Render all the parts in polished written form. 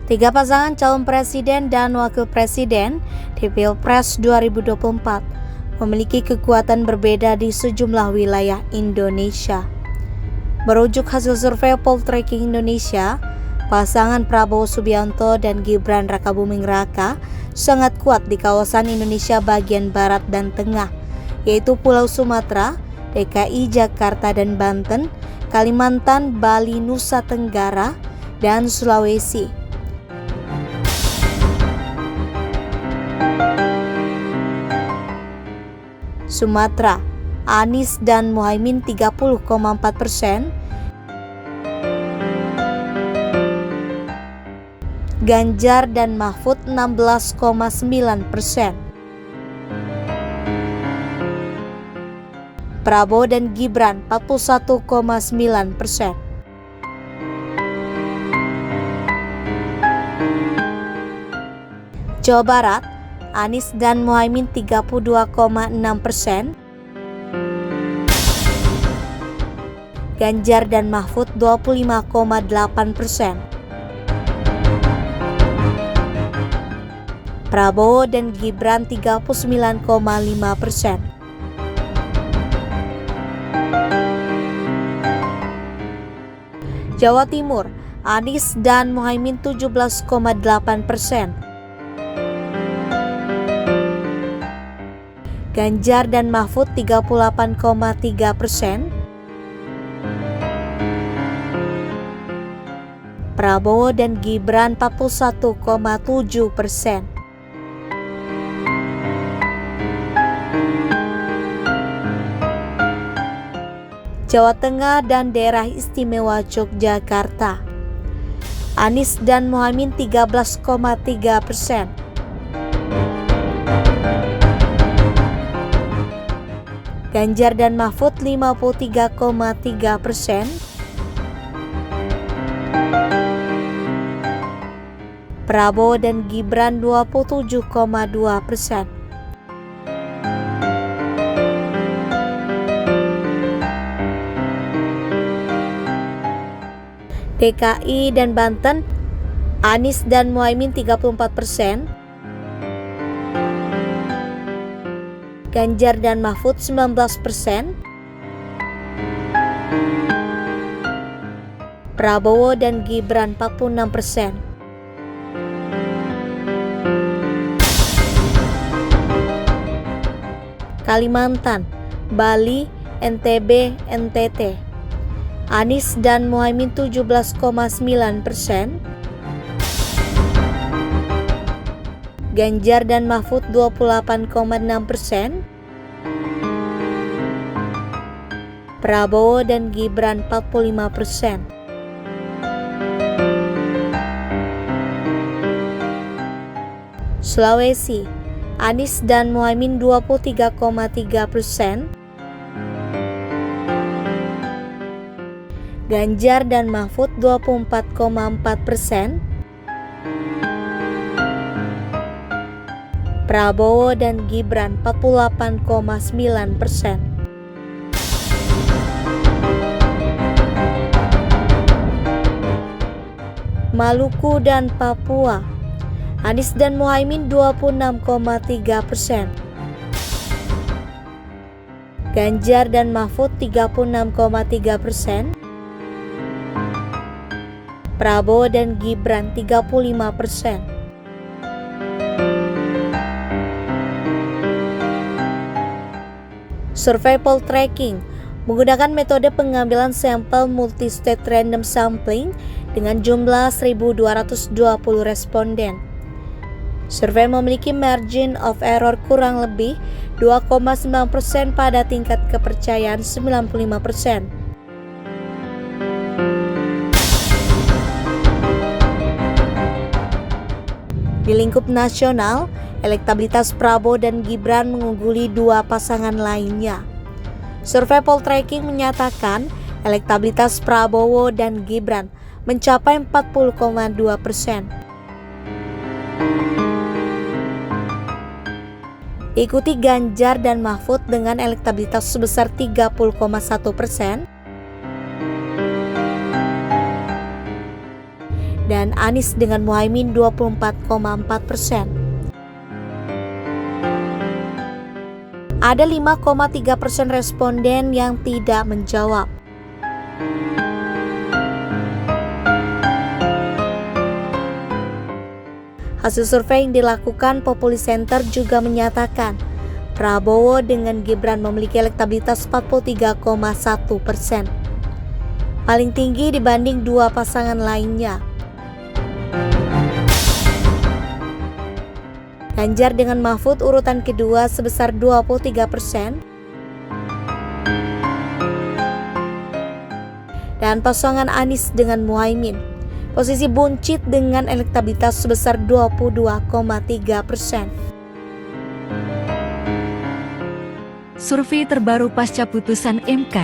Tiga pasangan calon presiden dan wakil presiden di Pilpres 2024 memiliki kekuatan berbeda di sejumlah wilayah Indonesia. Merujuk hasil survei Poltreking Indonesia, pasangan Prabowo Subianto dan Gibran Rakabuming Raka sangat kuat di kawasan Indonesia bagian barat dan tengah, yaitu Pulau Sumatera, DKI Jakarta dan Banten, Kalimantan, Bali, Nusa Tenggara, dan Sulawesi. Sumatera, Anies dan Muhaimin 30,4%, Ganjar dan Mahfud 16,9%, Prabowo dan Gibran 41,9%. Jawa Barat, Anies dan Muhaimin 32,6%, Ganjar dan Mahfud 25,8%, Prabowo dan Gibran 39,5%. Jawa Timur, Anies dan Muhaimin 17,8%, Ganjar dan Mahfud 38,3%, Prabowo dan Gibran 41,7%. Jawa Tengah dan Daerah Istimewa Yogyakarta, Anies dan Muhaimin 13,3%, Ganjar dan Mahfud 53,3%, Prabowo dan Gibran 27,2%. DKI dan Banten, Anies dan Muhaimin 34%, Ganjar dan Mahfud 19%, Prabowo dan Gibran 46%. Kalimantan, Bali, NTB, NTT, Anies dan Muhaimin 17,9%, Ganjar dan Mahfud 28,6%, Prabowo dan Gibran 45%. Sulawesi, Anies dan Muhaimin 23,3%, Ganjar dan Mahfud 24,4%, Prabowo dan Gibran 48,9%. Maluku dan Papua, Anies dan Muhaimin 26,3%, Ganjar dan Mahfud 36,3%, Prabowo dan Gibran 35%. Survei Poltreking menggunakan metode pengambilan sampel multi-state random sampling dengan jumlah 1.220 responden. Survei memiliki margin of error kurang lebih 2,9% pada tingkat kepercayaan 95%. Di lingkup nasional, elektabilitas Prabowo dan Gibran mengungguli dua pasangan lainnya. Survei Poltreking menyatakan elektabilitas Prabowo dan Gibran mencapai 40,2%. Diikuti Ganjar dan Mahfud dengan elektabilitas sebesar 30,1%. dan Anies dengan Muhaimin 24,4%. Ada 5,3% responden yang tidak menjawab. Hasil survei yang dilakukan Populi Center juga menyatakan Prabowo dengan Gibran memiliki elektabilitas 43,1%, paling tinggi dibanding dua pasangan lainnya. Ganjar dengan Mahfud urutan kedua sebesar 23%, dan pasangan Anies dengan Muhaimin posisi buncit dengan elektabilitas sebesar 22,3%. Survei terbaru pasca putusan MK,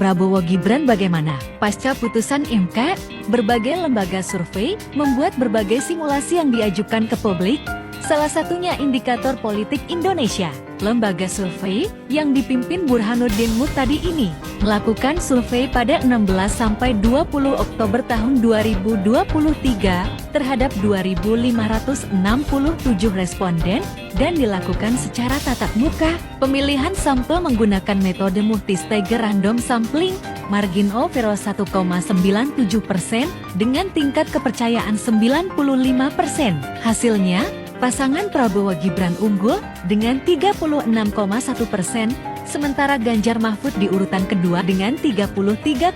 Prabowo Gibran bagaimana? Pasca putusan MK, berbagai lembaga survei membuat berbagai simulasi yang diajukan ke publik, salah satunya Indikator Politik Indonesia. Lembaga survei yang dipimpin Burhanuddin Muhtadi ini melakukan survei pada 16 sampai 20 Oktober tahun 2023 terhadap 2.567 responden dan dilakukan secara tatap muka. Pemilihan sampel menggunakan metode multistage random sampling, margin of error 1,97% dengan tingkat kepercayaan 95%. Hasilnya, pasangan Prabowo Gibran unggul dengan 36,1%, sementara Ganjar Mahfud di urutan kedua dengan 33,7%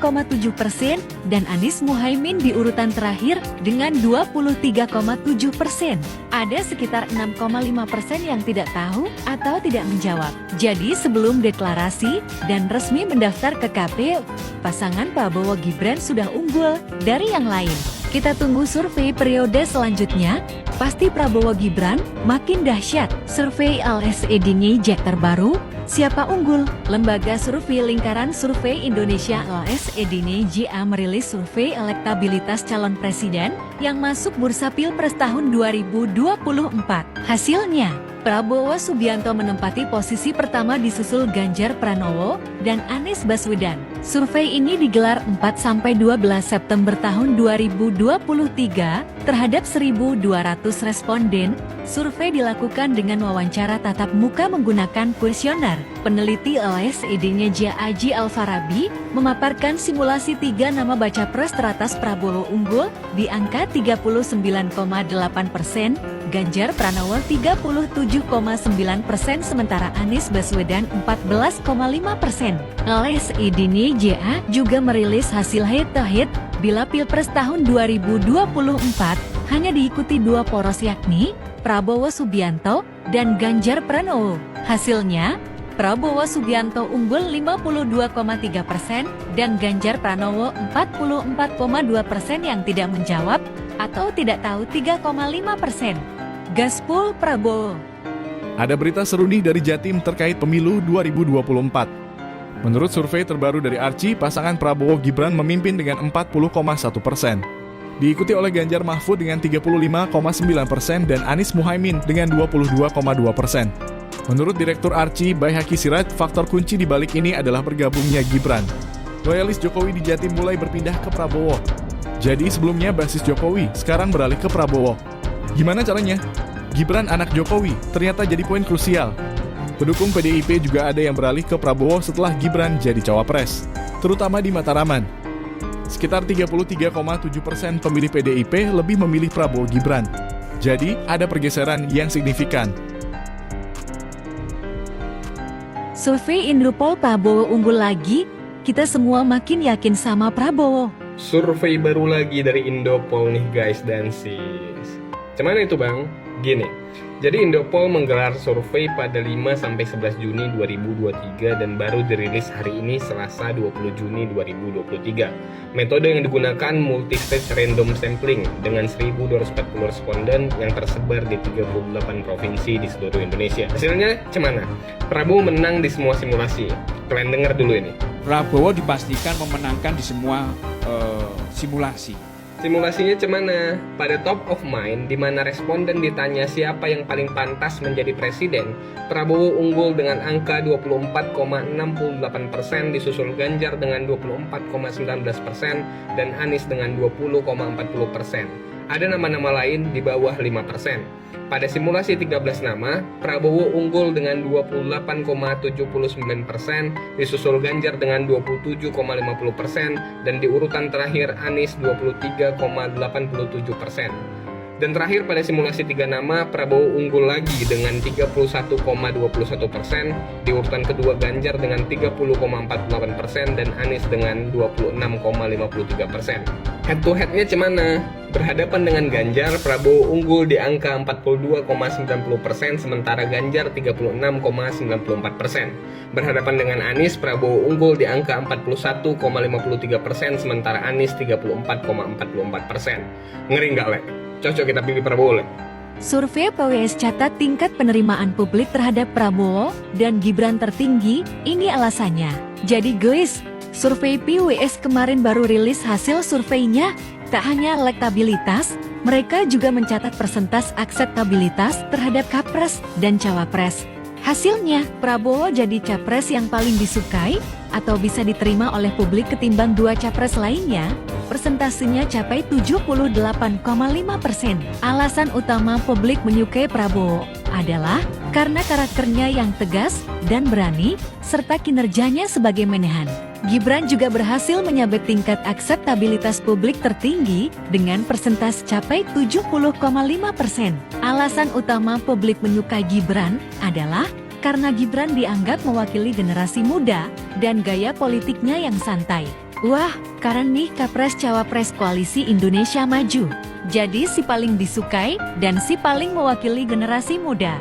dan Anies Muhaimin di urutan terakhir dengan 23,7%. Ada sekitar 6,5% yang tidak tahu atau tidak menjawab. Jadi sebelum deklarasi dan resmi mendaftar ke KPU, pasangan Prabowo Gibran sudah unggul dari yang lain. Kita tunggu survei periode selanjutnya. Pasti Prabowo Gibran makin dahsyat. Survei LSE Dinijek terbaru, siapa unggul? Lembaga Survei Lingkaran Survei Indonesia LSE Dinijek merilis survei elektabilitas calon presiden yang masuk bursa Pilpres tahun 2024. Hasilnya, Prabowo Subianto menempati posisi pertama disusul Ganjar Pranowo dan Anies Baswedan. Survei ini digelar 4-12 September tahun 2023 terhadap 1.200 responden. Survei dilakukan dengan wawancara tatap muka menggunakan kuesioner. Peneliti LSED-nya Aji Alfarabi memaparkan simulasi 3 nama baca pres teratas Prabowo unggul di angka 39,8%, Ganjar Pranowo 37,9%, sementara Anies Baswedan 14,5%. LSED-nya juga merilis hasil head-to-head bila Pilpres tahun 2024 hanya diikuti 2 poros yakni Prabowo Subianto dan Ganjar Pranowo. Hasilnya, Prabowo Subianto unggul 52,3% dan Ganjar Pranowo 44,2%, yang tidak menjawab atau tidak tahu 3,5%. Gaspol Prabowo. Ada berita seru nih dari Jatim terkait pemilu 2024. Menurut survei terbaru dari Arci, pasangan Prabowo Gibran memimpin dengan 40,1%. Diikuti oleh Ganjar Mahfud dengan 35,9% dan Anies Muhaimin dengan 22,2%. Menurut Direktur Arci, Baihaqi Siraj, faktor kunci di balik ini adalah bergabungnya Gibran. Loyalis Jokowi di Jatim mulai berpindah ke Prabowo. Jadi sebelumnya basis Jokowi, sekarang beralih ke Prabowo. Gimana caranya? Gibran anak Jokowi ternyata jadi poin krusial. Pendukung PDIP juga ada yang beralih ke Prabowo setelah Gibran jadi cawapres, terutama di Mataraman. Sekitar 33,7% pemilih PDIP lebih memilih Prabowo Gibran. Jadi ada pergeseran yang signifikan. Survei Indropol Prabowo unggul lagi, kita semua makin yakin sama Prabowo. Survei baru lagi dari Indopol nih guys dan sis. Cuman itu bang, gini. Jadi Indopol menggelar survei pada 5-11 Juni 2023 dan baru dirilis hari ini Selasa 20 Juni 2023. Metode yang digunakan multi-stage random sampling dengan 1.240 responden yang tersebar di 38 provinsi di seluruh Indonesia. Hasilnya cemana? Prabowo menang di semua simulasi. Kalian dengar dulu ini. Prabowo dipastikan memenangkan di semua simulasi. Simulasinya cemana? Pada top of mind, di mana responden ditanya siapa yang paling pantas menjadi presiden, Prabowo unggul dengan angka 24,68%, disusul Ganjar dengan 24,19% dan Anies dengan 20,40%. Ada nama-nama lain di bawah 5%. Pada simulasi 13 nama, Prabowo unggul dengan 28,79%, disusul Ganjar dengan 27,50%, dan di urutan terakhir Anies 23,87%. Dan terakhir pada simulasi 3 nama, Prabowo unggul lagi dengan 31,21%, di urutan kedua Ganjar dengan 30,48% dan Anies dengan 26,53%. Head to headnya cemana? Berhadapan dengan Ganjar, Prabowo unggul di angka 42,90%, sementara Ganjar 36,94%. Berhadapan dengan Anies, Prabowo unggul di angka 41,53%, sementara Anies 34,44%. Ngeri nggak, Le? Cocok kita pilih Prabowo, Le? Survei PWS catat tingkat penerimaan publik terhadap Prabowo dan Gibran tertinggi, ini alasannya. Jadi guys, survei PWS kemarin baru rilis hasil surveinya. Tak hanya elektabilitas, mereka juga mencatat persentase akseptabilitas terhadap Capres dan Cawapres. Hasilnya, Prabowo jadi Capres yang paling disukai atau bisa diterima oleh publik ketimbang dua Capres lainnya. Persentasenya capai 78,5%. Alasan utama publik menyukai Prabowo adalah karena karakternya yang tegas dan berani, serta kinerjanya sebagai menehan. Gibran juga berhasil menyabet tingkat akseptabilitas publik tertinggi dengan persentase capai 70,5%. Alasan utama publik menyukai Gibran adalah karena Gibran dianggap mewakili generasi muda dan gaya politiknya yang santai. Wah, keren nih Capres Cawapres Koalisi Indonesia Maju. Jadi si paling disukai dan si paling mewakili generasi muda.